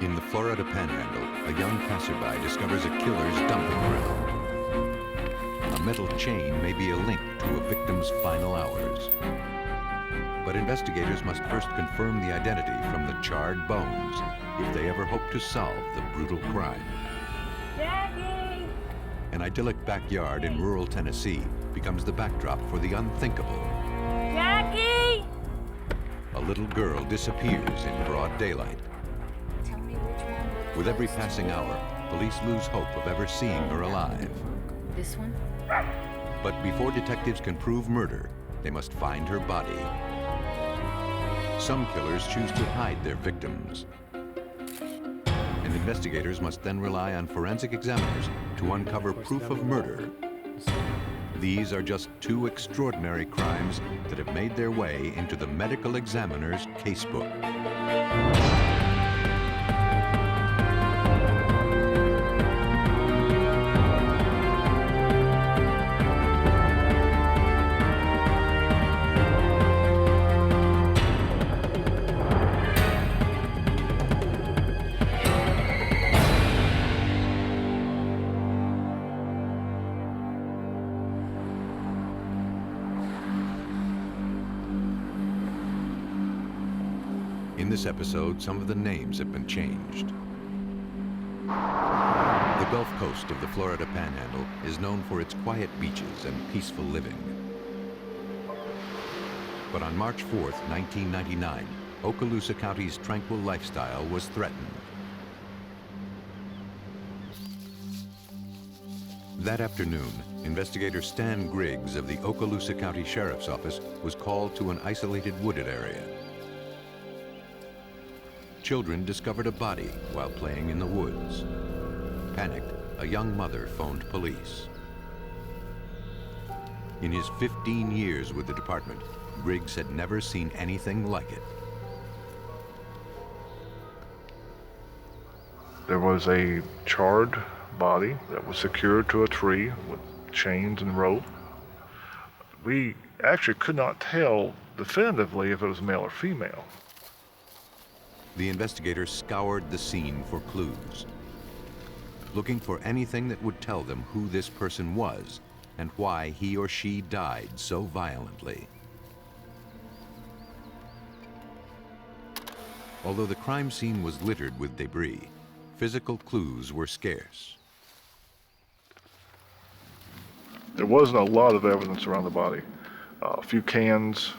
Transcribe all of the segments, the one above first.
In the Florida Panhandle, a young passerby discovers a killer's dumping ground. A metal chain may be a link to a victim's final hours. But investigators must first confirm the identity from the charred bones if they ever hope to solve the brutal crime. Jackie! An idyllic backyard in rural Tennessee becomes the backdrop for the unthinkable. Jackie! A little girl disappears in broad daylight. Tell me which one would With every passing hour, police lose hope of ever seeing her alive. This one? But before detectives can prove murder, they must find her body. Some killers choose to hide their victims. And investigators must then rely on forensic examiners to uncover proof of murder. These are just two extraordinary crimes that have made their way into the medical examiner's casebook. In this episode, some of the names have been changed. The Gulf Coast of the Florida Panhandle is known for its quiet beaches and peaceful living. But on March 4th, 1999, Okaloosa County's tranquil lifestyle was threatened. That afternoon, investigator Stan Griggs of the Okaloosa County Sheriff's Office was called to an isolated wooded area. Children discovered a body while playing in the woods. Panicked, a young mother phoned police. In his 15 years with the department, Griggs had never seen anything like it. There was a charred body that was secured to a tree with chains and rope. We actually could not tell definitively if it was male or female. The investigators scoured the scene for clues, looking for anything that would tell them who this person was and why he or she died so violently. Although the crime scene was littered with debris, physical clues were scarce. There wasn't a lot of evidence around the body. A few cans,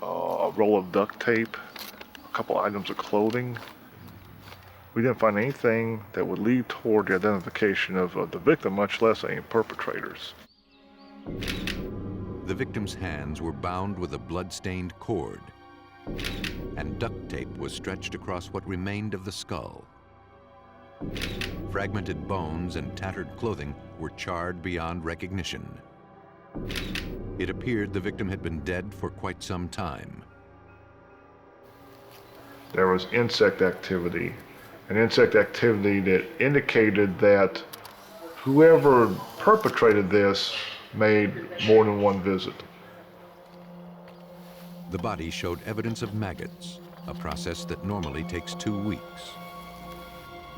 a roll of duct tape, a couple items of clothing. We didn't find anything that would lead toward the identification of the victim, much less any perpetrators. The victim's hands were bound with a blood-stained cord, and duct tape was stretched across what remained of the skull. Fragmented bones and tattered clothing were charred beyond recognition. It appeared the victim had been dead for quite some time. There was insect activity, an insect activity that indicated that whoever perpetrated this made more than one visit. The body showed evidence of maggots, a process that normally takes 2 weeks.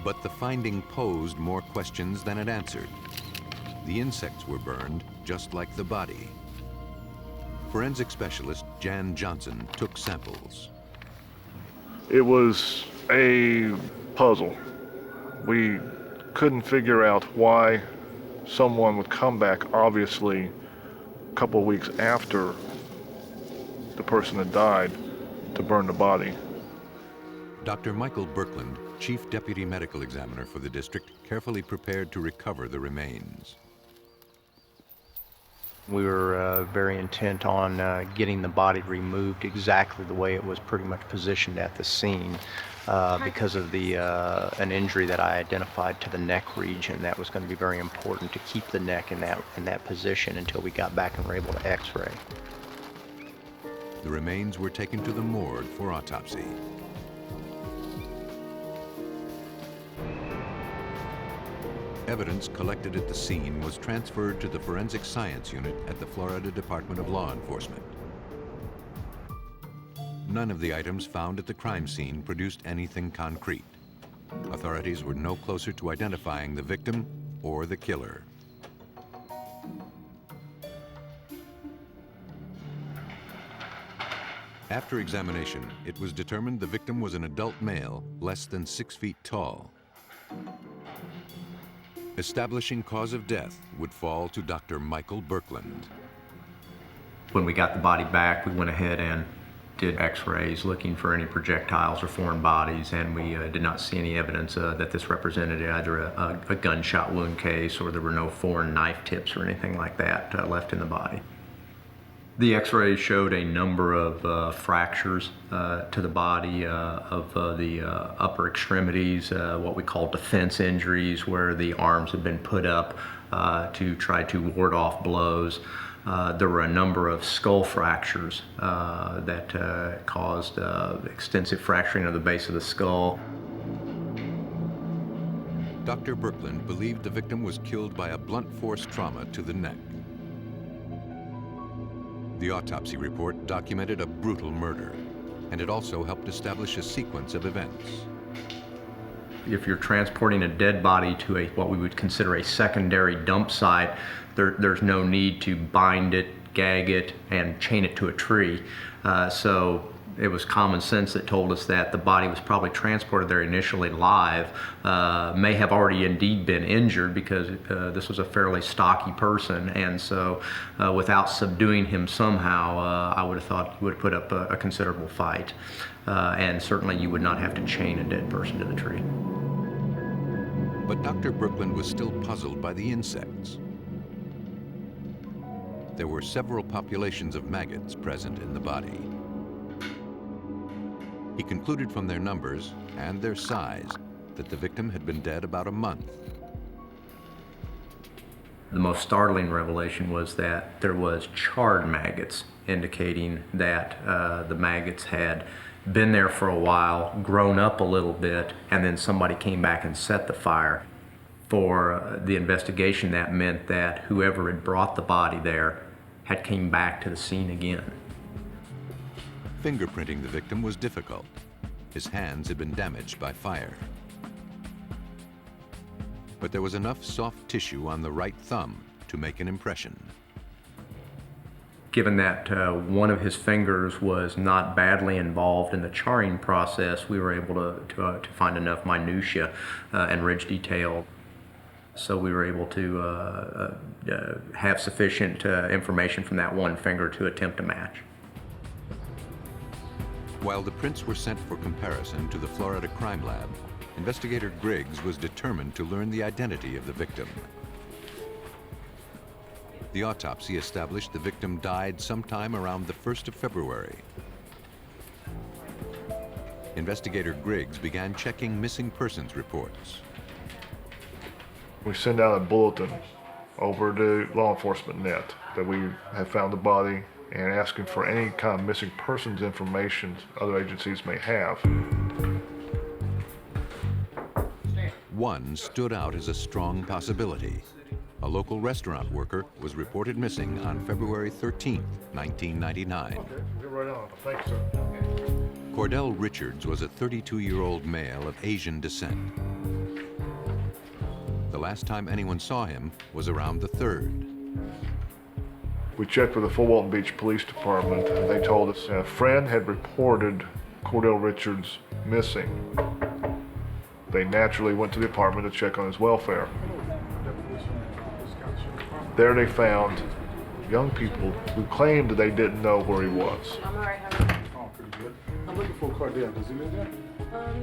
But the finding posed more questions than it answered. The insects were burned just like the body. Forensic specialist Jan Johnson took samples. It was a puzzle. We couldn't figure out why someone would come back, obviously, a couple of weeks after the person had died, to burn the body. Dr. Michael Birkland, Chief Deputy Medical Examiner for the district, carefully prepared to recover the remains. We were very intent on getting the body removed exactly the way it was pretty much positioned at the scene because of an injury that I identified to the neck region. That was going to be very important to keep the neck in that position until we got back and were able to x-ray. The remains were taken to the morgue for autopsy. Evidence collected at the scene was transferred to the Forensic Science Unit at the Florida Department of Law Enforcement. None of the items found at the crime scene produced anything concrete. authorities were no closer to identifying the victim or the killer. After examination, it was determined the victim was an adult male, less than 6 feet tall. Establishing cause of death would fall to Dr. Michael Birkland. When we got the body back, we went ahead and did x-rays looking for any projectiles or foreign bodies, and we did not see any evidence that this represented either a gunshot wound case, or there were no foreign knife tips or anything like that left in the body. The x-rays showed a number of fractures to the body of the upper extremities, what we call defense injuries, where the arms had been put up to try to ward off blows. There were a number of skull fractures that caused extensive fracturing of the base of the skull. Dr. Birkland believed the victim was killed by a blunt force trauma to the neck. The autopsy report documented a brutal murder, and it also helped establish a sequence of events. If you're transporting a dead body to what we would consider a secondary dump site, there's no need to bind it, gag it, and chain it to a tree. So it was common sense that told us that the body was probably transported there initially live, may have already indeed been injured, because this was a fairly stocky person, and so without subduing him somehow, I would have thought you would have put up a considerable fight, and certainly you would not have to chain a dead person to the tree. But Dr. Birkland was still puzzled by the insects. There were several populations of maggots present in the body. He concluded from their numbers and their size that the victim had been dead about a month. The most startling revelation was that there was charred maggots, indicating that the maggots had been there for a while, grown up a little bit, and then somebody came back and set the fire. For the investigation, that meant that whoever had brought the body there had came back to the scene again. Fingerprinting the victim was difficult. His hands had been damaged by fire. But there was enough soft tissue on the right thumb to make an impression. Given that one of his fingers was not badly involved in the charring process, we were able to find enough minutia and ridge detail. So we were able to have sufficient information from that one finger to attempt a match. While the prints were sent for comparison to the Florida Crime Lab, investigator Griggs was determined to learn the identity of the victim. The autopsy established the victim died sometime around the 1st of February. Investigator Griggs began checking missing persons reports. We send out a bulletin over to law enforcement net that we have found the body, and asking for any kind of missing persons information other agencies may have. One stood out as a strong possibility. A local restaurant worker was reported missing on February 13, 1999. Okay, we'll get right on. Thank you, sir. Cordel Richards was a 32-year-old male of Asian descent. The last time anyone saw him was around the 3rd. We checked with the Fort Walton Beach Police Department, and they told us a friend had reported Cordel Richards missing. They naturally went to the apartment to check on his welfare. There they found young people who claimed that they didn't know where he was. I'm alright, how are you? Oh, pretty good. I'm looking for Cordel. Does he live there?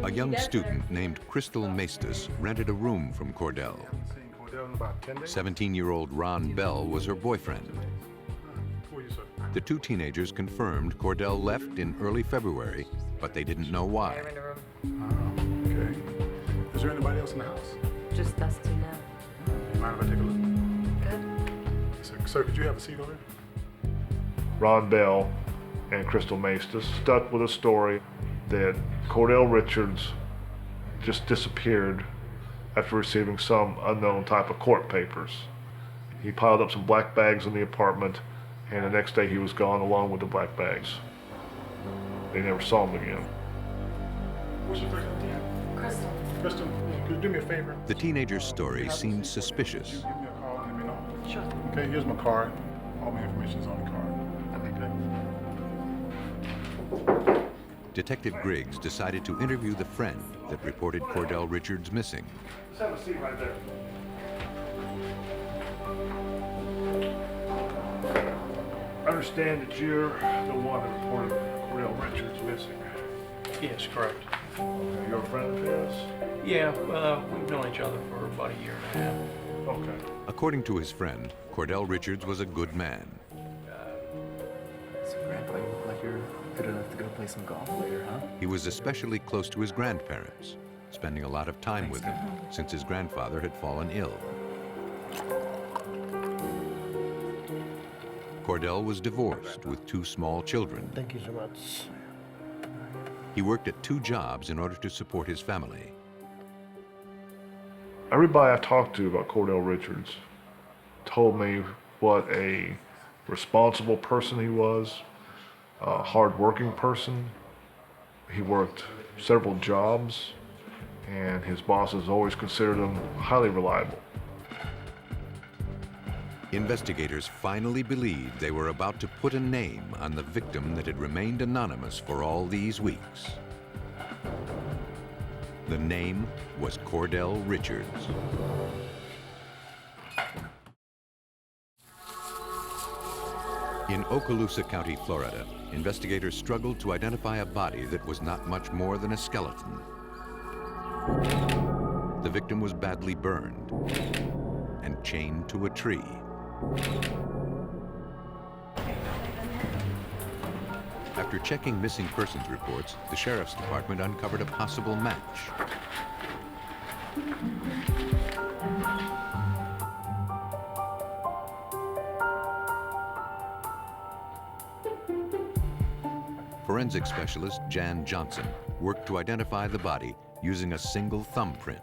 A young student named Crystal Maestas rented a room from Cordel. Seen Cordel in about 10 days. 17-year-old Ron Bell was her boyfriend. Who are you, sir? The two teenagers confirmed Cordel left in early February, but they didn't know why. I'm in the room. Okay. Is there anybody else in the house? Just us two now. You mind if I take a look? Good. Yes, sir. Sir, could you have a seat over here? Ron Bell and Crystal Maestas stuck with a story that Cordel Richards just disappeared after receiving some unknown type of court papers. He piled up some black bags in the apartment, and the next day he was gone along with the black bags. They never saw him again. What's your first name? Crystal. Crystal, could you do me a favor? The teenager's story seemed suspicious. Give me a call and let me know. Sure. Okay, here's my card. All my information's on the card. Okay. Detective Griggs decided to interview the friend that reported Cordel Richards missing. Let's have a seat right there. I understand that you're the one that reported Cordel Richards missing. Yes, correct. Okay, you're a friend of his? Yeah, we've known each other for about a year and a half. Okay. According to his friend, Cordel Richards was a good man. So, Grandpa, you look like you're good enough to go play some golf later, huh? He was especially close to his grandparents, spending a lot of time with them since his grandfather had fallen ill. Cordel was divorced with 2 small children. Thank you so much. He worked at 2 jobs in order to support his family. Everybody I talked to about Cordel Richards told me what a responsible person he was, a hard-working person. He worked several jobs, and his bosses always considered him highly reliable. Investigators finally believed they were about to put a name on the victim that had remained anonymous for all these weeks. The name was Cordel Richards. In Okaloosa County, Florida, investigators struggled to identify a body that was not much more than a skeleton. The victim was badly burned and chained to a tree. After checking missing persons reports, the sheriff's department uncovered a possible match. Forensic specialist Jan Johnson worked to identify the body using a single thumbprint.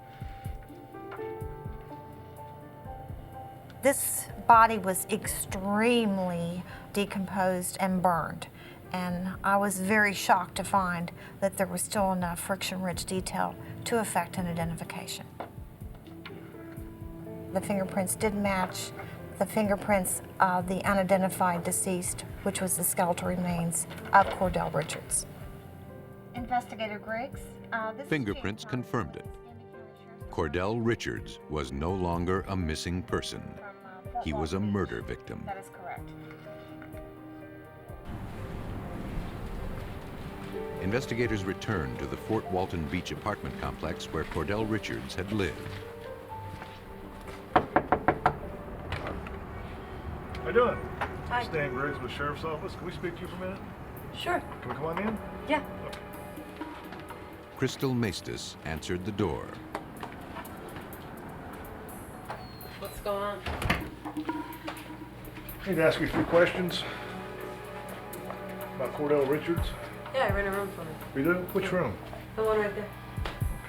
This body was extremely decomposed and burned, and I was very shocked to find that there was still enough friction-rich detail to affect an identification. The fingerprints did match the fingerprints of the unidentified deceased, which was the skeletal remains of Cordel Richards. Investigator Griggs, Fingerprints confirmed it. Cordel Richards was no longer a missing person. He was a murder victim. That is correct. Investigators returned to the Fort Walton Beach apartment complex where Cordel Richards had lived. How you doing? Hi. Stan Griggs with the Sheriff's Office. Can we speak to you for a minute? Sure. Can we come on in? Yeah. Crystal Maestas answered the door. What's going on? I need to ask you a few questions about Cordel Richards. Yeah, I rent a room for me. We do? Which room? The one right there.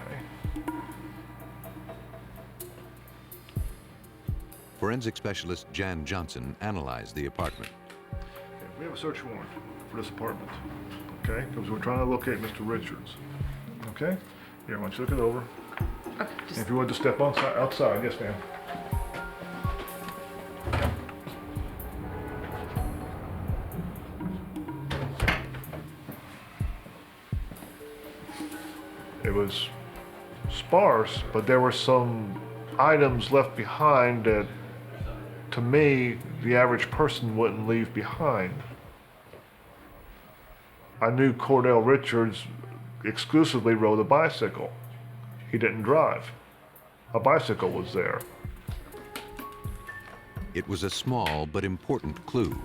Okay. Forensic specialist Jan Johnson analyzed the apartment. Okay, we have a search warrant for this apartment. Okay? Because we're trying to locate Mr. Richards. Okay? Here, why don't you look it over? Okay, just If you want to step outside, yes, ma'am. It was sparse, but there were some items left behind that, to me, the average person wouldn't leave behind. I knew Cordel Richards exclusively rode a bicycle. He didn't drive. A bicycle was there. It was a small but important clue.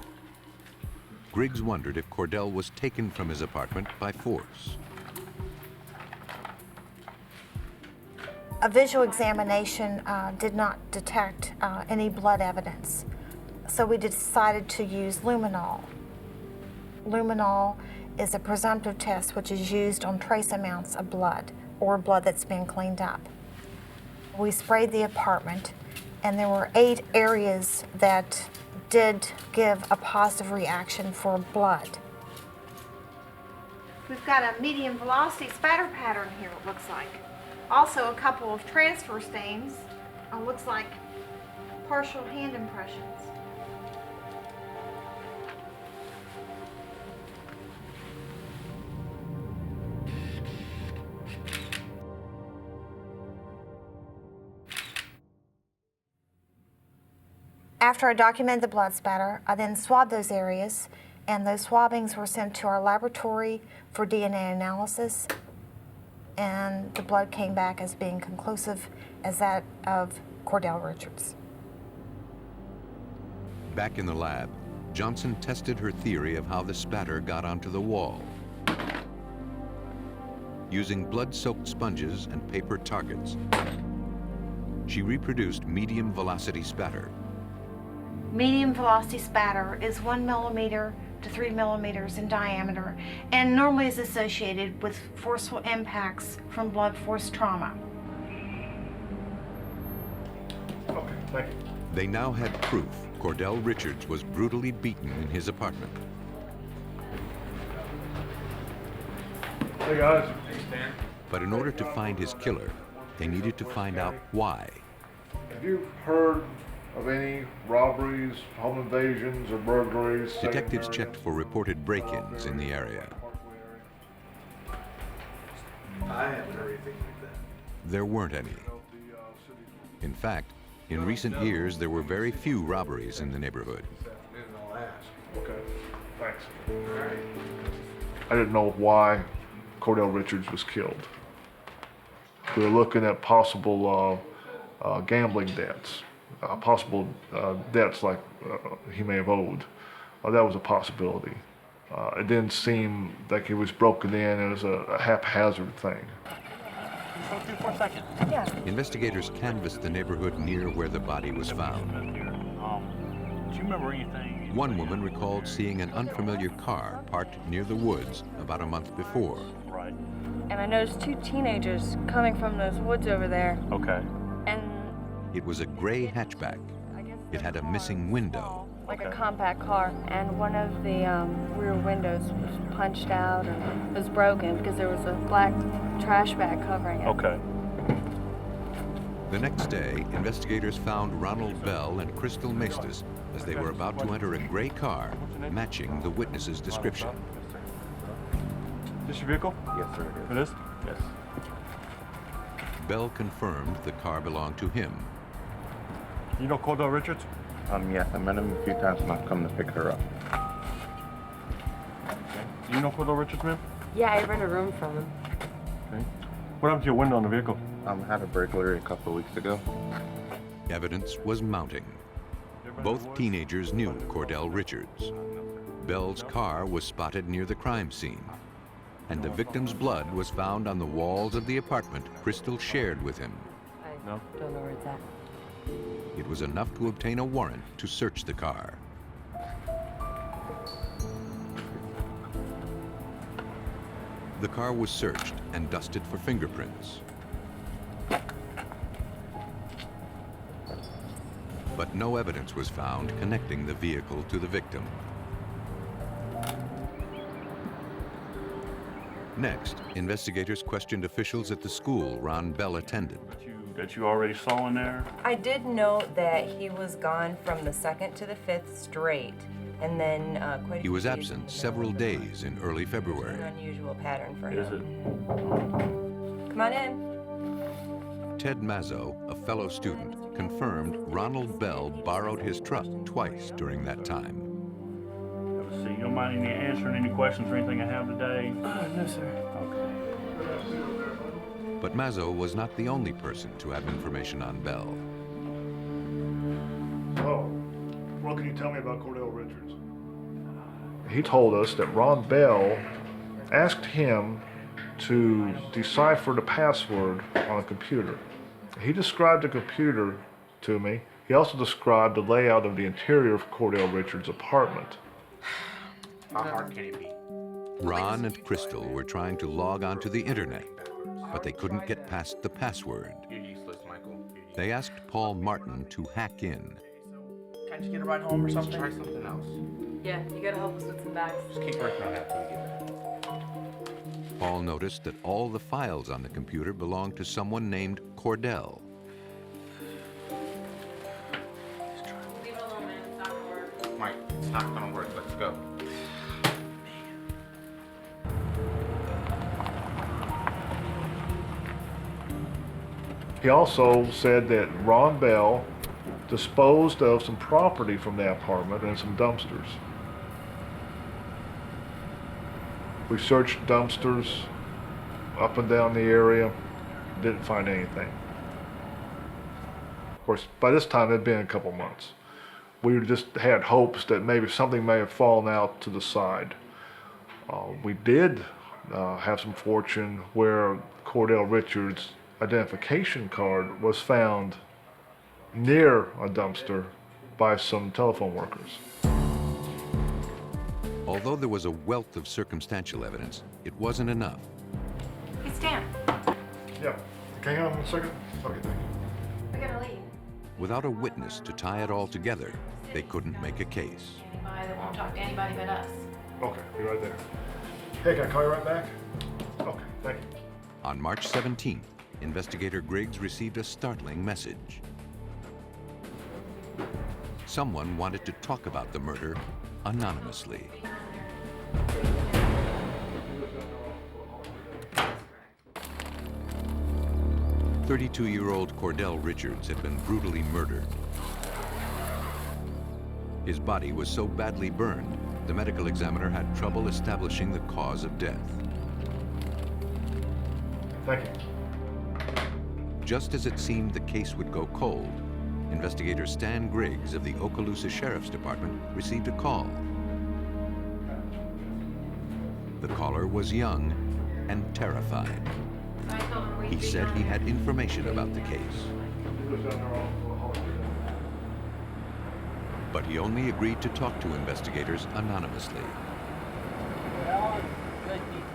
Griggs wondered if Cordel was taken from his apartment by force. A visual examination did not detect any blood evidence, so we decided to use luminol. Luminol is a presumptive test which is used on trace amounts of blood or blood that's been cleaned up. We sprayed the apartment, and there were 8 areas that did give a positive reaction for blood. We've got a medium velocity spatter pattern here, it looks like. Also a couple of transfer stains. Looks like partial hand impressions. After I documented the blood spatter, I then swabbed those areas, and those swabbings were sent to our laboratory for DNA analysis, and the blood came back as being conclusive as that of Cordel Richards. Back in the lab, Johnson tested her theory of how the spatter got onto the wall. Using blood-soaked sponges and paper targets, she reproduced medium velocity spatter. Medium velocity spatter is 1 millimeter to 3 millimeters in diameter and normally is associated with forceful impacts from blunt force trauma. Okay, thank you. They now had proof Cordel Richards was brutally beaten in his apartment. Hey guys. But in order to find his killer, they needed to find out why. Have you heard of any robberies, home invasions, or burglaries? Detectives checked for reported break-ins in the area. I haven't heard anything like that. There weren't any. In fact, in recent years, there were very few robberies in the neighborhood. I'll ask. Okay, thanks. All right. I didn't know why Cordel Richards was killed. We were looking at possible gambling debts, possible debts like he may have owed. That was a possibility. It didn't seem like he was broken in. It was a haphazard thing. For a second. Yeah. Investigators canvassed the neighborhood near where the body was found. Do you remember anything? One woman recalled seeing an unfamiliar car parked near the woods about a month before. Right. And I noticed two teenagers coming from those woods over there. Okay. And It was a gray hatchback. It had a missing window. like a compact car, and one of the rear windows was punched out or was broken because there was a black trash bag covering it. Okay. The next day, investigators found Ronald Bell and Crystal Maestas as they were about to enter a gray car matching the witness's description. This your vehicle? Yes, sir, it It is? Yes. Bell confirmed the car belonged to him. You know Cordel Richards? Yes, I met him a few times and I've come to pick her up. Do you know Cordel Richards, ma'am? Yeah, I rent a room from him. Okay. What happened to your window on the vehicle? Had a burglary a couple of weeks ago. Evidence was mounting. Both teenagers knew Cordel Richards. Bell's car was spotted near the crime scene, and the victim's blood was found on the walls of the apartment Crystal shared with him. I No? don't know where it's at. It was enough to obtain a warrant to search the car. The car was searched and dusted for fingerprints. But no evidence was found connecting the vehicle to the victim. Next, investigators questioned officials at the school Ron Bell attended. That you already saw in there? I did note that he was gone from the 2nd to the 5th straight, and then quite a He was few days absent in the several middle. days in early February. An unusual pattern for Is him. it? Come on in. Ted Mazzo, a fellow student, confirmed Ronald Bell borrowed his truck twice during that time. Have a seat. You don't mind any answering any questions or anything I have today? No, sir. Okay. But Mazzo was not the only person to have information on Bell. Oh, what can you tell me about Cordel Richards? He told us that Ron Bell asked him to decipher the password on a computer. He described the computer to me. He also described the layout of the interior of Cordel Richards' apartment. How hard can it be? Ron and Crystal were trying to log onto the internet, but they couldn't get past the password. You're useless, Michael. They asked Paul Martin to hack in. Can't you get a ride home or something? Try something else. Yeah, you gotta help us with some bags. Just keep working on that till you get back. Paul noticed that all the files on the computer belonged to someone named Cordel. Leave it alone, man. It's not gonna work. Mike, it's not gonna work. Let's go. He also said that Ron Bell disposed of some property from the apartment and some dumpsters. We searched dumpsters up and down the area, didn't find anything. Of course, by this time it had been a couple months. We just had hopes that maybe something may have fallen out to the side. We did have some fortune where Cordel Richards' identification card was found near a dumpster by some telephone workers. Although there was a wealth of circumstantial evidence, it wasn't enough. Hey, Stan, Yeah, can you hang on a second? Okay, thank you. we gotta leave. Without a witness to tie it all together, they couldn't make a case. Anybody that won't talk to anybody but us. Okay, be right there. Hey, can I call you right back? Okay, thank you. On March 17th, investigator Griggs received a startling message. Someone wanted to talk about the murder anonymously. "32-year-old Cordel Richards had been brutally murdered. His body was so badly burned, the medical examiner had trouble establishing the cause of death. Thank you. Just as it seemed the case would go cold, investigator Stan Griggs of the Okaloosa Sheriff's Department received a call. The caller was young and terrified. He said he had information about the case, but he only agreed to talk to investigators anonymously.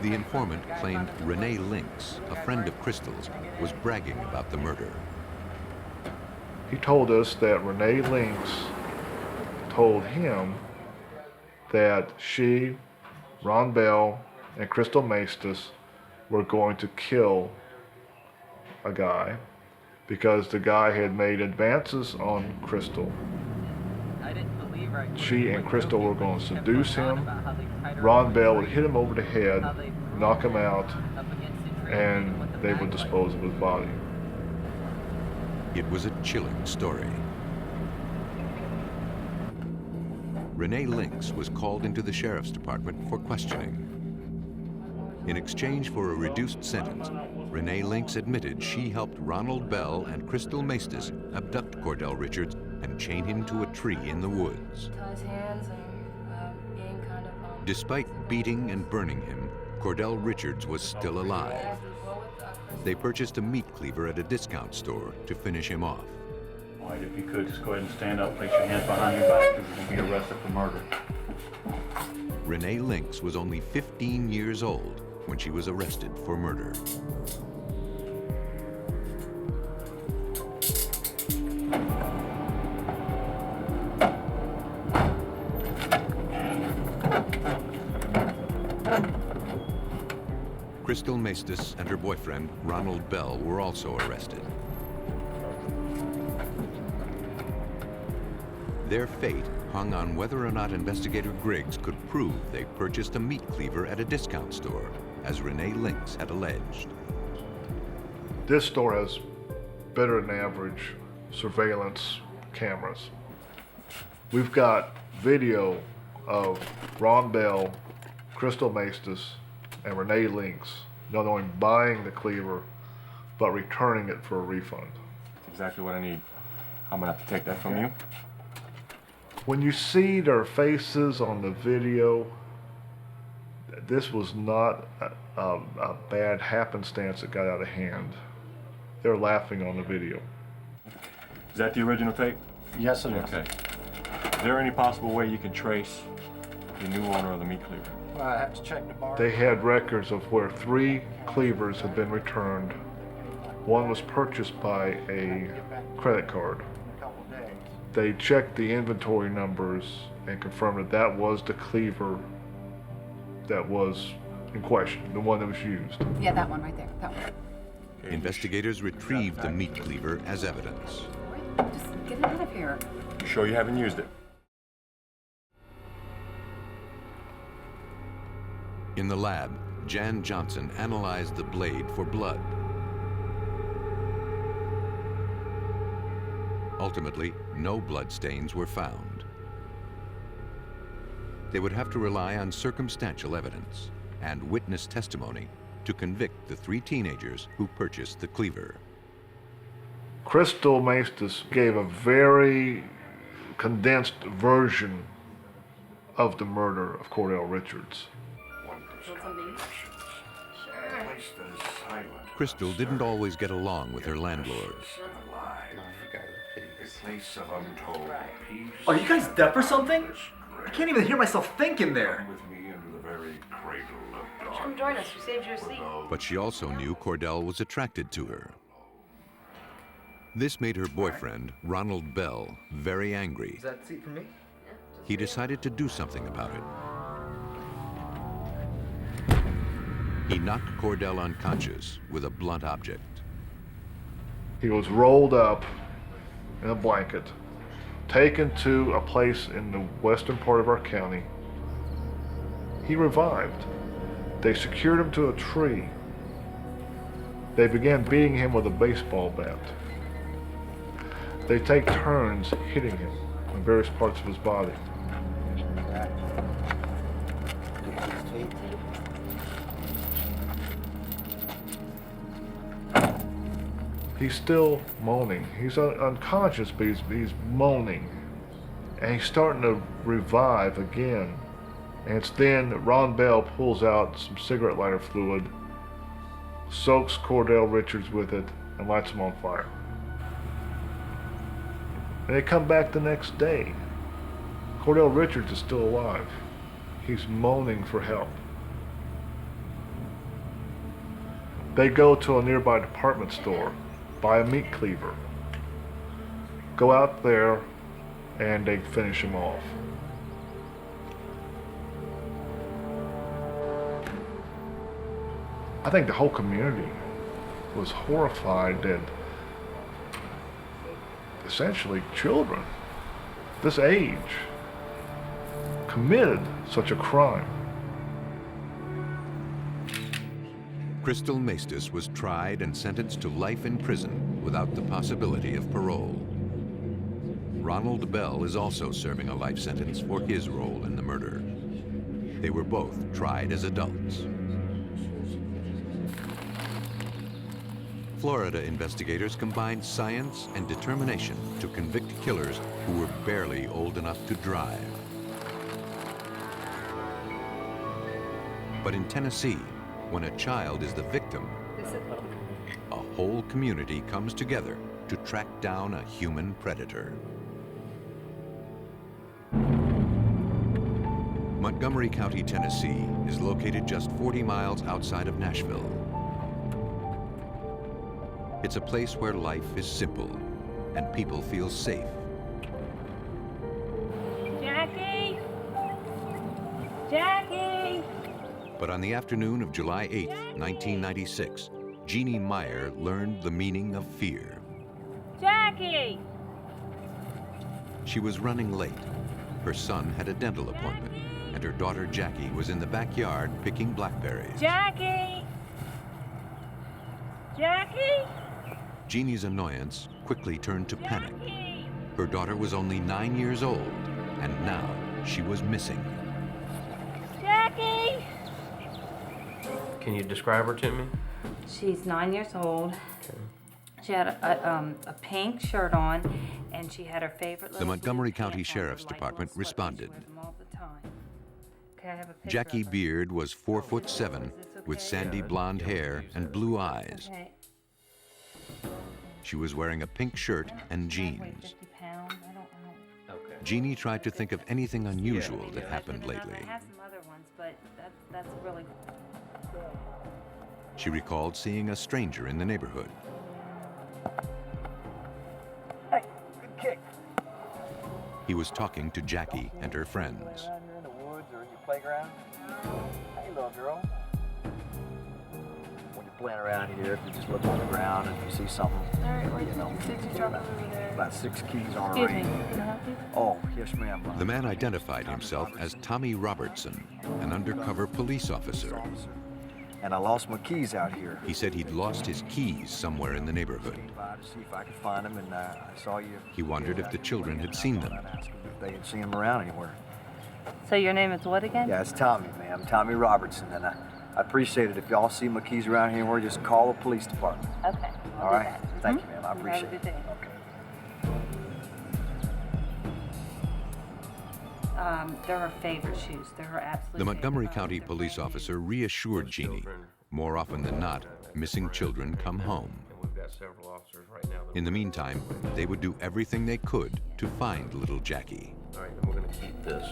The informant claimed Rene Linx, a friend of Crystal's, was bragging about the murder. He told us that Rene Linx told him that she, Ron Bell, and Crystal Maestas were going to kill a guy because the guy had made advances on Crystal. She and Crystal were going to seduce him. Ron Bell would hit him over the head, knock him out, and they would dispose of his body. It was a chilling story. Rene Linx was called into the sheriff's department for questioning. In exchange for a reduced sentence, Rene Linx admitted she helped Ronald Bell and Crystal Maestas abduct Cordel Richards and chain him to a tree in the woods. Tie his hands and being kind of... Despite beating and burning him, Cordel Richards was still alive. They purchased a meat cleaver at a discount store to finish him off. White, if you could, just go ahead and stand up, place your hands behind your back, because you're going to be arrested for murder. Rene Linx was only 15 years old when she was arrested for murder. Crystal Maestas and her boyfriend, Ronald Bell, were also arrested. Their fate hung on whether or not investigator Griggs could prove they purchased a meat cleaver at a discount store, as Rene Linx had alleged. This store has better than average surveillance cameras. We've got video of Ron Bell, Crystal Maestas, and Rene Linx not only buying the cleaver, but returning it for a refund. Exactly what I need. I'm gonna have to take that from you. When you see their faces on the video, this was not a bad happenstance that got out of hand. They're laughing on the video. Is that the original tape? Yes, it is. Okay. Is there any possible way you can trace the new owner of the meat cleaver? Well, I have to check the bar. They had records of where 3 cleavers had been returned. One was purchased by a credit card. They checked the inventory numbers and confirmed that that was the cleaver that was in question, the one that was used. Yeah, that one right there. That one. Investigators retrieved the meat cleaver as evidence. Just get it out of here. You sure you haven't used it? In the lab, Jan Johnson analyzed the blade for blood. Ultimately, no blood stains were found. They would have to rely on circumstantial evidence and witness testimony to convict the 3 teenagers who purchased the cleaver. Crystal Maestas gave a very condensed version of the murder of Cordel Richards. Crystal didn't always get along with her landlord. Are you guys deaf or something? I can't even hear myself think in there. Come join us. We saved you a seat. But she also knew Cordel was attracted to her. This made her boyfriend, Ronald Bell, very angry. Is that seat for me? He decided to do something about it. He knocked Cordel unconscious with a blunt object. He was rolled up in a blanket, taken to a place in the western part of our county. He revived. They secured him to a tree. They began beating him with a baseball bat. They take turns hitting him on various parts of his body. He's still moaning. He's unconscious, but he's moaning. And he's starting to revive again. And it's then that Ron Bell pulls out some cigarette lighter fluid, soaks Cordel Richards with it, and lights him on fire. And they come back the next day. Cordel Richards is still alive. He's moaning for help. They go to a nearby department store, buy a meat cleaver, go out there, and they finish him off. I think the whole community was horrified that essentially children this age committed such a crime. Crystal Maestas was tried and sentenced to life in prison without the possibility of parole. Ronald Bell is also serving a life sentence for his role in the murder. They were both tried as adults. Florida investigators combined science and determination to convict killers who were barely old enough to drive. But in Tennessee, when a child is the victim, a whole community comes together to track down a human predator. Montgomery County, Tennessee is located just 40 miles outside of Nashville. It's a place where life is simple and people feel safe. Jackie! Jackie! But on the afternoon of July 8, 1996, Jeannie Meyer learned the meaning of fear. Jackie! She was running late. Her son had a dental appointment, and her daughter Jackie was in the backyard picking blackberries. Jackie! Jackie! Jeannie's annoyance quickly turned to panic. Her daughter was only 9 years old, and now she was missing. Jackie! Can you describe her to me? She's 9 years old. Okay. She had a pink shirt on, and she had her favorite little The Montgomery blue County pants on Sheriff's with, like, Department little slippers. She responded. wears them all the time. Okay, I have a picture Jackie of her. Beard was 4'7", with sandy blonde hair and blue eyes. Okay. She was wearing a pink shirt and jeans. 50 pounds. I don't know. Okay. Jeannie tried to think of anything unusual that happened lately. I have some other ones, but that's really. She recalled seeing a stranger in the neighborhood. Hey, good kick. He was talking to Jackie and her friends. Around here in the woods or in your playground? Hey, little girl. playing around here. If you just look on the ground, if you see something, All right, where you know, did you drop it over there? about 6 keys Excuse already. me, can I help you? Oh, yes, ma'am. The man identified himself as Tommy Robertson, an undercover police officer. And I lost my keys out here. He said he'd lost his keys somewhere in the neighborhood. To see if I could find them, and I saw you. He wondered if the children had seen them. If they had seen them around anywhere. So your name is what again? Yeah, it's Tommy, ma'am. Tommy Robertson. And I appreciate it if y'all see my keys around here anywhere, just call the police department. Okay. All right? Thank you, ma'am. I appreciate Have a it. good day. Okay. They're her favorite shoes. They're her absolute The Montgomery favorite. County police officer reassured Jeannie, more often than not, missing children come home. We've got several officers right now. In the meantime, they would do everything they could to find little Jackie. All right, then we're going to keep this.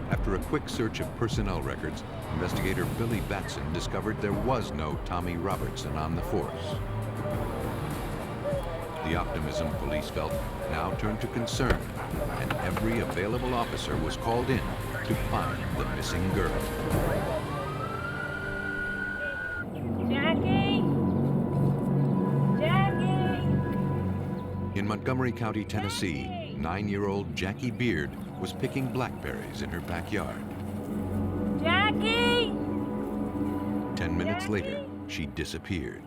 After a quick search of personnel records, investigator Billy Batson discovered there was no Tommy Robertson on the force. The optimism police felt now turned to concern, and every available officer was called in to find the missing girl. Jackie! Jackie! In Montgomery County, Tennessee, 9-year-old Jackie Beard was picking blackberries in her backyard. Jackie! 10 minutes later, she disappeared.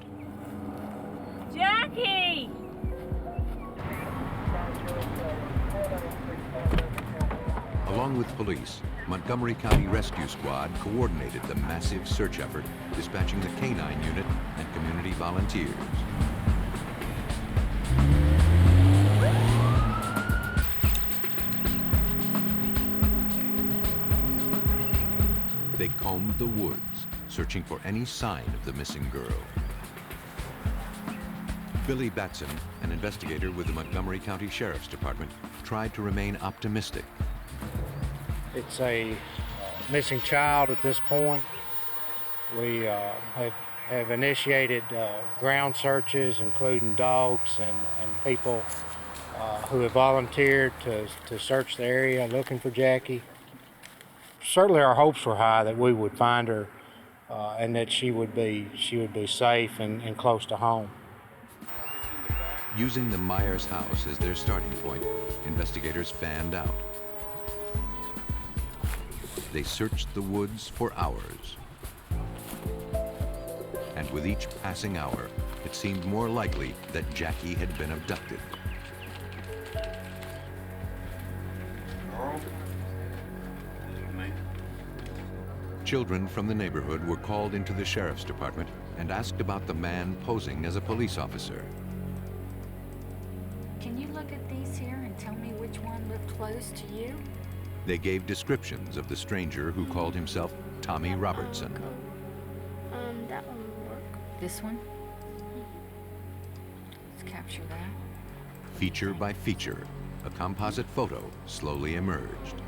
Jackie! Along with police, Montgomery County Rescue Squad coordinated the massive search effort, dispatching the K-9 unit and community volunteers. They combed the woods, searching for any sign of the missing girl. Billy Batson, an investigator with the Montgomery County Sheriff's Department, tried to remain optimistic. It's a missing child at this point. We have initiated ground searches, including dogs and people who have volunteered to search the area looking for Jackie. Certainly our hopes were high that we would find her and that she would be safe and close to home. Using the Myers house as their starting point, investigators fanned out. They searched the woods for hours. And with each passing hour, it seemed more likely that Jackie had been abducted. Children from the neighborhood were called into the sheriff's department and asked about the man posing as a police officer. Can you look at these here and tell me which one looked close to you? They gave descriptions of the stranger who called himself Tommy Robertson. That one will work. This one? Let's capture that. Feature by feature, a composite photo slowly emerged.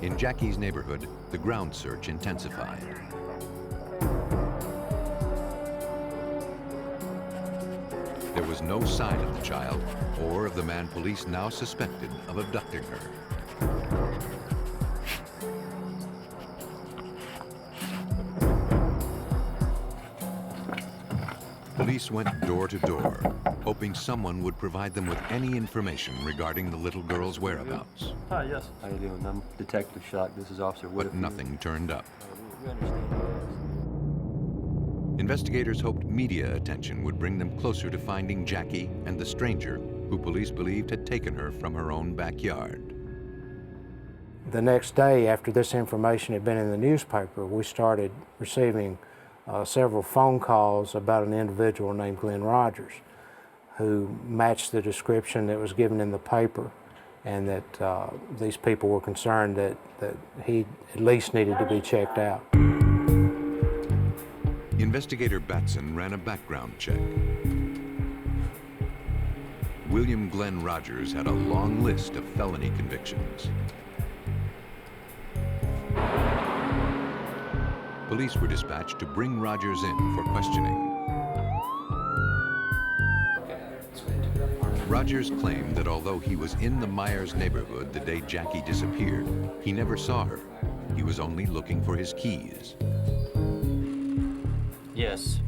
In Jackie's neighborhood, the ground search intensified. There was no sign of the child or of the man police now suspected of abducting her. Police went door to door, hoping someone would provide them with any information regarding the little girl's whereabouts. Hi, yes. How you doing? I'm Detective Shock. This is Officer Wood. But nothing turned up. We understand. Investigators hoped media attention would bring them closer to finding Jackie and the stranger who police believed had taken her from her own backyard. The next day, after this information had been in the newspaper, we started receiving several phone calls about an individual named Glenn Rogers who matched the description that was given in the paper, and that these people were concerned that he at least needed to be checked out. Investigator Batson ran a background check. William Glenn Rogers had a long list of felony convictions. Police were dispatched to bring Rogers in for questioning. Rogers claimed that although he was in the Myers neighborhood the day Jackie disappeared, he never saw her. He was only looking for his keys. Yes.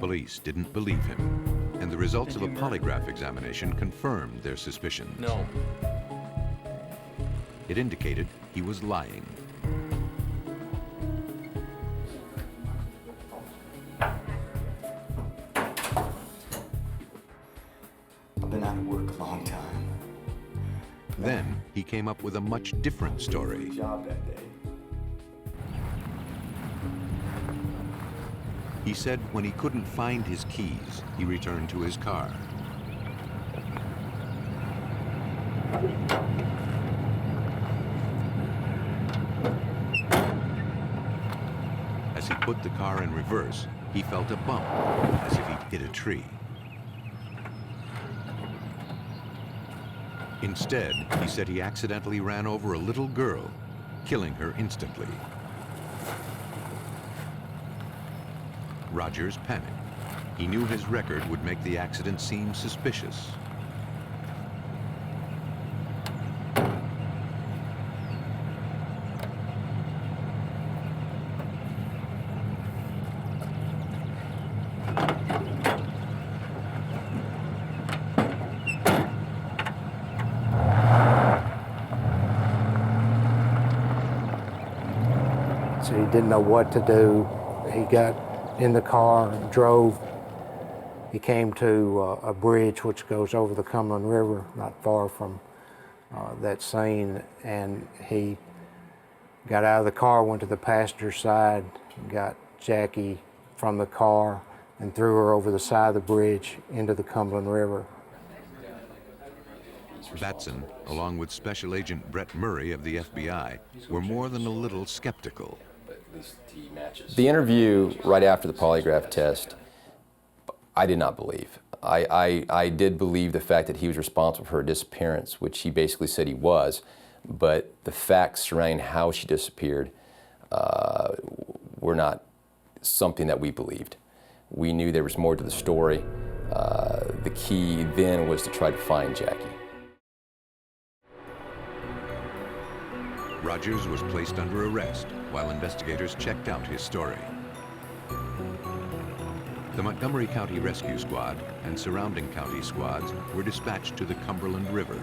Police didn't believe him, and the results of a polygraph examination confirmed their suspicions. No. It indicated he was lying. I've been out of work a long time. Then he came up with a much different story. Job that day. He said when he couldn't find his keys, he returned to his car. As he put the car in reverse, he felt a bump, as if he'd hit a tree. Instead, he said he accidentally ran over a little girl, killing her instantly. Rogers panicked. He knew his record would make the accident seem suspicious. So he didn't know what to do. He got in the car and drove. He came to a bridge which goes over the Cumberland River, not far from that scene, and he got out of the car, went to the passenger side, got Jackie from the car, and threw her over the side of the bridge into the Cumberland River. Batson, along with Special Agent Brett Murray of the FBI, were more than a little skeptical. The interview right after the polygraph test, I did not believe. I did believe the fact that he was responsible for her disappearance, which he basically said he was, but the facts surrounding how she disappeared were not something that we believed. We knew there was more to the story. The key then was to try to find Jackie. Rogers was placed under arrest while investigators checked out his story. The Montgomery County Rescue Squad and surrounding county squads were dispatched to the Cumberland River.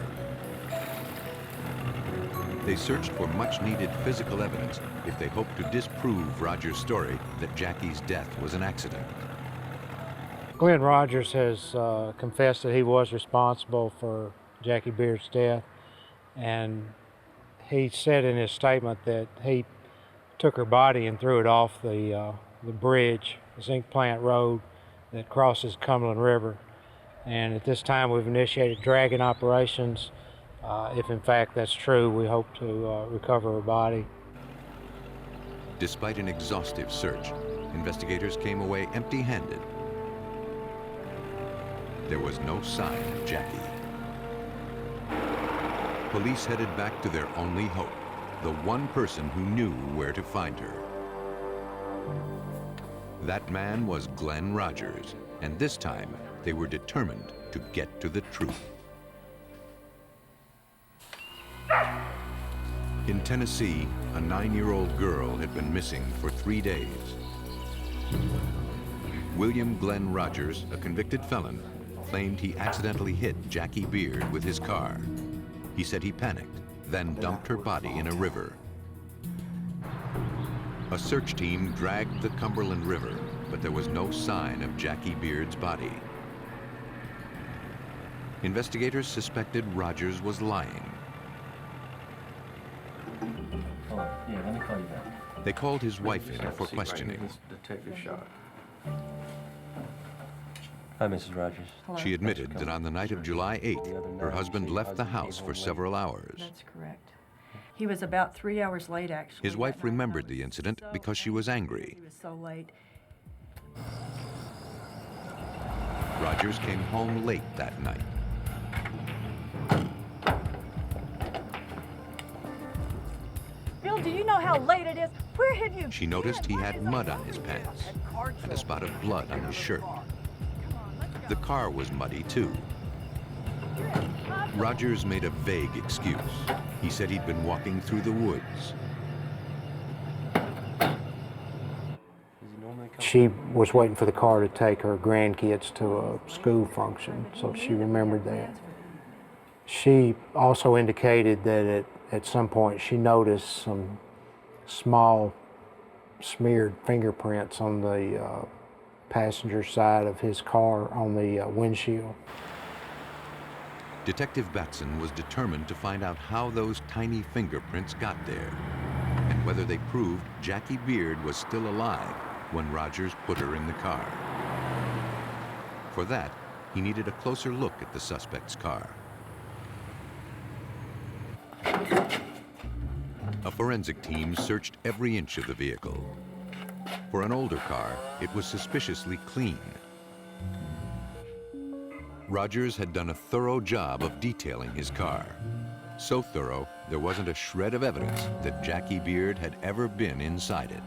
They searched for much-needed physical evidence if they hoped to disprove Rogers' story that Jackie's death was an accident. Glenn Rogers has confessed that he was responsible for Jackie Beard's death, and he said in his statement that he took her body and threw it off the bridge, the Zinc Plant Road that crosses Cumberland River. And at this time we've initiated dragging operations. If in fact that's true, we hope to recover her body. Despite an exhaustive search, investigators came away empty-handed. There was no sign of Jackie. Police headed back to their only hope, the one person who knew where to find her. That man was Glenn Rogers, and this time they were determined to get to the truth. In Tennessee, a 9-year-old girl had been missing for 3 days. William Glenn Rogers, a convicted felon, claimed he accidentally hit Jackie Beard with his car. He said he panicked, then dumped her body in a river. A search team dragged the Cumberland River, but there was no sign of Jackie Beard's body. Investigators suspected Rogers was lying. Yeah, let me call you back. They called his wife in for questioning. Detective shot. Hi, Mrs. Rogers. She admitted that on the night of July 8th, her husband left the house for several hours. That's correct. He was about 3 hours late, actually. His wife remembered the incident because she was angry. He was so late. Rogers came home late that night. Bill, do you know how late it is? Where have you She noticed he had mud on his pants and a spot of blood on his shirt. The car was muddy too. Rogers made a vague excuse. He said he'd been walking through the woods. She was waiting for the car to take her grandkids to a school function, so she remembered that. She also indicated that at some point she noticed some small smeared fingerprints on the passenger side of his car on the windshield. Detective Batson was determined to find out how those tiny fingerprints got there and whether they proved Jackie Beard was still alive when Rogers put her in the car. For that, he needed a closer look at the suspect's car. A forensic team searched every inch of the vehicle. For an older car, it was suspiciously clean. Rogers had done a thorough job of detailing his car. So thorough, there wasn't a shred of evidence that Jackie Beard had ever been inside it.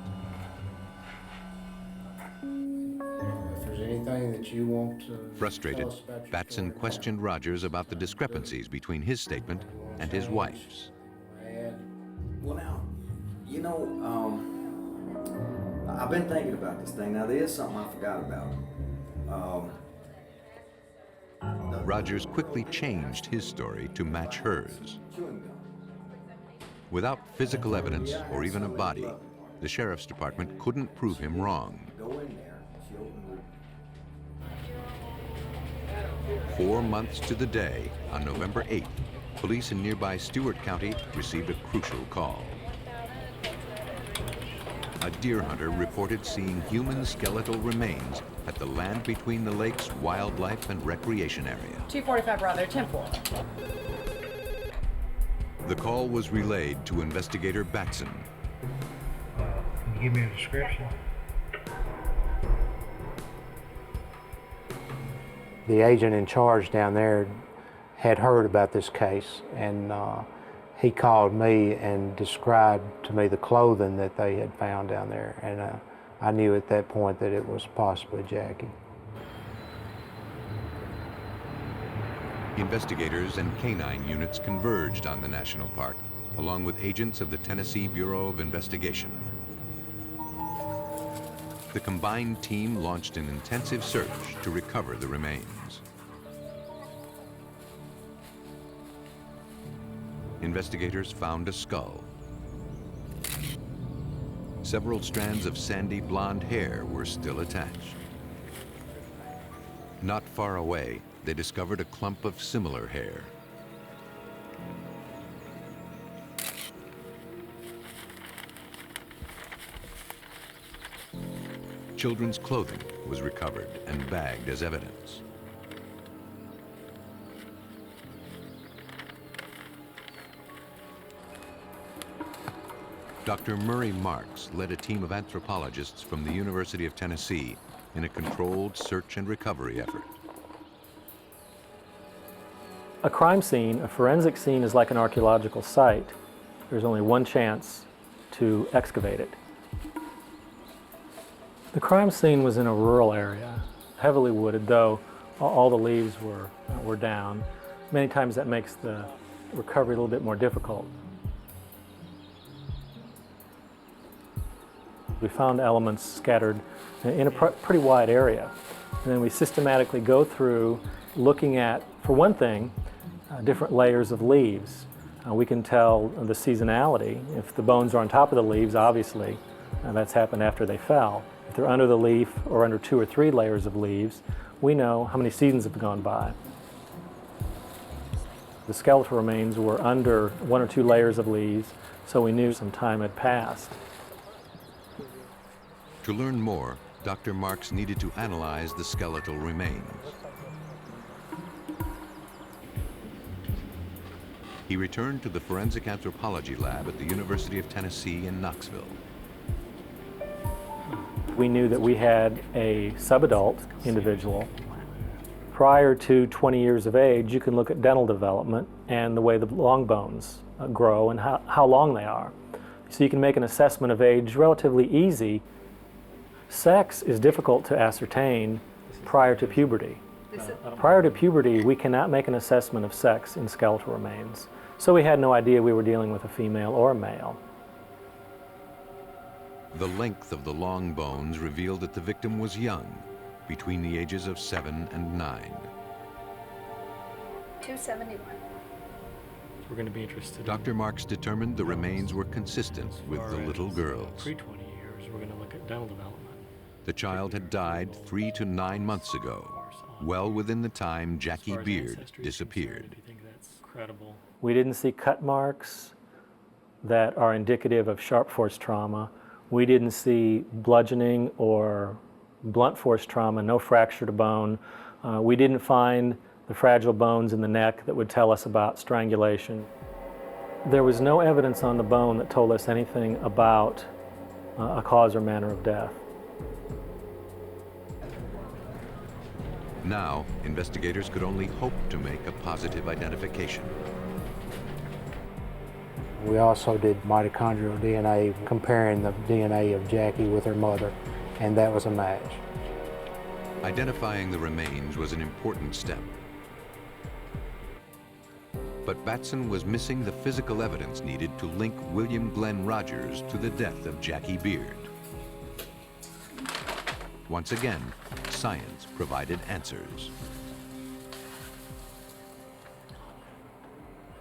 If there's anything that you want to Frustrated, tell us about your Batson story, questioned Rogers about the discrepancies between his statement and his wife's. Well, now, you know, I've been thinking about this thing. Now, there is something I forgot about. Rogers quickly changed his story to match hers. Without physical evidence or even a body, the sheriff's department couldn't prove him wrong. 4 months to the day, on November 8th, police in nearby Stewart County received a crucial call. A deer hunter reported seeing human skeletal remains at the Land Between the Lakes Wildlife and Recreation Area. 245 Bravo, 10-4. The call was relayed to investigator Batson. Can you give me a description? The agent in charge down there had heard about this case, and he called me and described to me the clothing that they had found down there, and I knew at that point that it was possibly Jackie. Investigators and canine units converged on the national park, along with agents of the Tennessee Bureau of Investigation. The combined team launched an intensive search to recover the remains. Investigators found a skull. Several strands of sandy blonde hair were still attached. Not far away, they discovered a clump of similar hair. Children's clothing was recovered and bagged as evidence. Dr. Murray Marks led a team of anthropologists from the University of Tennessee in a controlled search and recovery effort. A crime scene, a forensic scene, is like an archaeological site. There's only one chance to excavate it. The crime scene was in a rural area, heavily wooded, though all the leaves were down. Many times that makes the recovery a little bit more difficult. We found elements scattered in a pretty wide area. And then we systematically go through looking at, for one thing, different layers of leaves. We can tell the seasonality. If the bones are on top of the leaves, obviously, that's happened after they fell. If they're under the leaf or under 2 or 3 layers of leaves, we know how many seasons have gone by. The skeletal remains were under 1 or 2 layers of leaves, so we knew some time had passed. To learn more, Dr. Marks needed to analyze the skeletal remains. He returned to the forensic anthropology lab at the University of Tennessee in Knoxville. We knew that we had a subadult individual. Prior to 20 years of age, you can look at dental development and the way the long bones grow and how long they are. So you can make an assessment of age relatively easy. Sex is difficult to ascertain prior to puberty. Prior to puberty, we cannot make an assessment of sex in skeletal remains, so we had no idea we were dealing with a female or a male. The length of the long bones revealed that the victim was young, between the ages of 7 and 9. 271. We're going to be interested. Dr. Marks determined the remains were consistent with the little girls. Pre-20 years, we're going to look at dental development. The child had died 3 to 9 months ago, well within the time Jackie Beard disappeared. Do you think that's credible? We didn't see cut marks that are indicative of sharp force trauma. We didn't see bludgeoning or blunt force trauma, no fracture to bone. We didn't find the fragile bones in the neck that would tell us about strangulation. There was no evidence on the bone that told us anything about a cause or manner of death. Now, investigators could only hope to make a positive identification. We also did mitochondrial DNA, comparing the DNA of Jackie with her mother, and that was a match. Identifying the remains was an important step. But Batson was missing the physical evidence needed to link William Glenn Rogers to the death of Jackie Beard. Once again, science provided answers.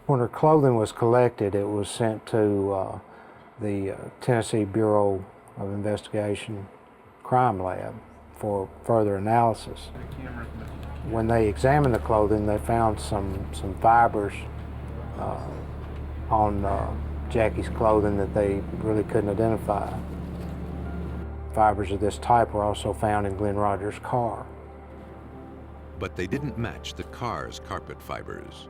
When her clothing was collected, it was sent to the Tennessee Bureau of Investigation Crime Lab for further analysis. When they examined the clothing, they found some fibers on Jackie's clothing that they really couldn't identify. Fibers of this type were also found in Glenn Rogers' car. But they didn't match the car's carpet fibers.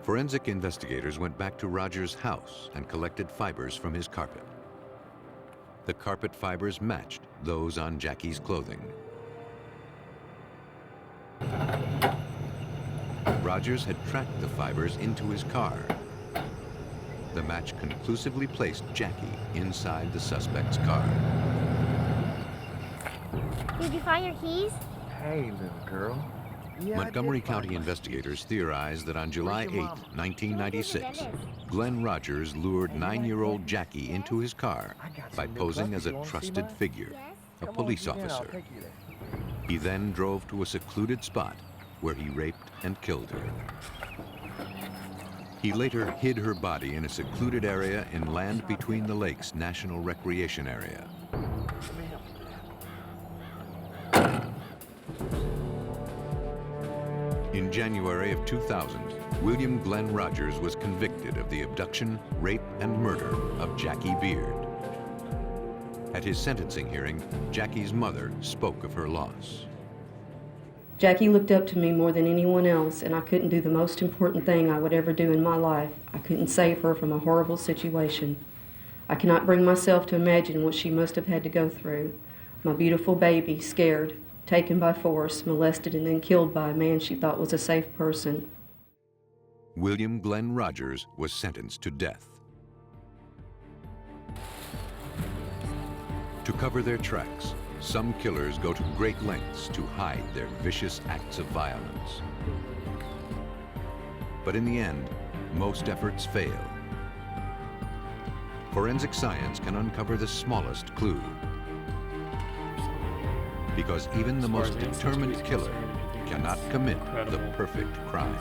Forensic investigators went back to Rogers' house and collected fibers from his carpet. The carpet fibers matched those on Jackie's clothing. Rogers had tracked the fibers into his car. The match conclusively placed Jackie inside the suspect's car. Did you find your keys? Hey, little girl. Yeah, Montgomery County investigators theorized that on July 8, 1996, Glenn Rogers lured 9-year-old Jackie into his car by posing as a trusted figure, a police officer. He then drove to a secluded spot where he raped and killed her. He later hid her body in a secluded area in Land Between the Lakes National Recreation Area. In January of 2000, William Glenn Rogers was convicted of the abduction, rape, and murder of Jackie Beard. At his sentencing hearing, Jackie's mother spoke of her loss. Jackie looked up to me more than anyone else, and I couldn't do the most important thing I would ever do in my life. I couldn't save her from a horrible situation. I cannot bring myself to imagine what she must have had to go through. My beautiful baby, scared, taken by force, molested, and then killed by a man she thought was a safe person. William Glenn Rogers was sentenced to death. To cover their tracks, some killers go to great lengths to hide their vicious acts of violence. But in the end, most efforts fail. Forensic science can uncover the smallest clue, because even the most determined killer cannot commit the perfect crime.